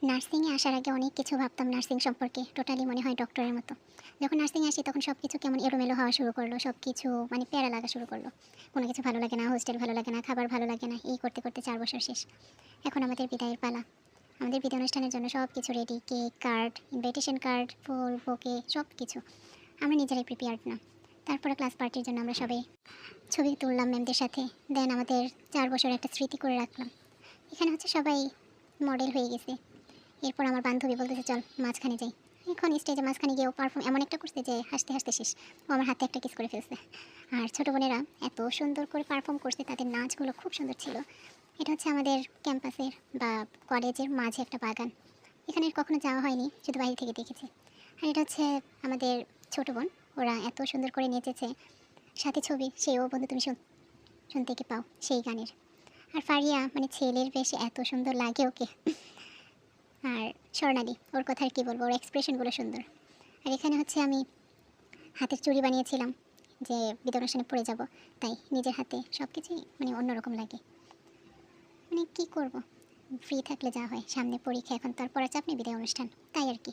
নার্সিংয়ে আসার আগে অনেক কিছু ভাবতাম নার্সিং সম্পর্কে। টোটালি মনে হয় ডক্টরের মতো। যখন নার্সিংয়ে আসি তখন সবকিছু কেমন এলোমেলো হওয়া শুরু করলো। সবকিছু মানে প্যারা লাগা শুরু করলো। কোনো কিছু ভালো লাগে না, হোস্টেল ভালো লাগে না, খাবার ভালো লাগে না। এই করতে, করতে ৪ বছর শেষ। এখন আমাদের বিদায়ের পালা। আমাদের বিদায় অনুষ্ঠানের জন্য সবকিছু ready. Cake, card, invitation card, ফুল, বুকে সবকিছু। আমরা নিজেরাই প্রিপেয়ার্ড না। তারপরে ক্লাস পার্টির জন্য আমরা সবাই ছবি তুললাম ম্যামদের সাথে। দেন আমাদের ৪ বছরের একটা স্মৃতি করে রাখলাম। এখানে হচ্ছে সবাই মডেল হয়ে গেছে। এরপর আমার বান্ধবী বলতেছে চল মাঝখানে যাই। এখন স্টেজে মাঝখানে গিয়ে ও পারফর্ম এমন একটা করছে যে হাসতে হাসতে শেষ। ও আমার হাতে একটা কিস করে ফেলছে। আর ছোটো বোনেরা এত সুন্দর করে পারফর্ম করছে, তাদের নাচগুলো খুব সুন্দর ছিল। এটা হচ্ছে আমাদের ক্যাম্পাসের বা কলেজের মাঝে একটা বাগান। এখানে কখনো যাওয়া হয়নি, শুধু বাইরে থেকে দেখেছি। আর এটা হচ্ছে আমাদের ছোটো বোন। ওরা এত সুন্দর করে নেচেছে। সাথে ছবি সেও বন্ধু তুমি শুনতে কি পাও সেই গানের। আর ফারিয়া মানে ছেলের বেশে এত সুন্দর লাগে ওকে। আর স্বর্ণালী ওর কথা আর কী বলবো, ওর এক্সপ্রেশনগুলো সুন্দর। আর এখানে হচ্ছে আমি হাতের চুড়ি বানিয়েছিলাম যে বিদায় অনুষ্ঠানে পরে যাব, তাই নিজের হাতে সব কিছুই মানে অন্যরকম লাগে। মানে কী করব, ফ্রি থাকলে যা হয়, সামনে পরীক্ষা, এখন তার পড়ার চাপ নেই, বিদায় অনুষ্ঠান, তাই আর কি।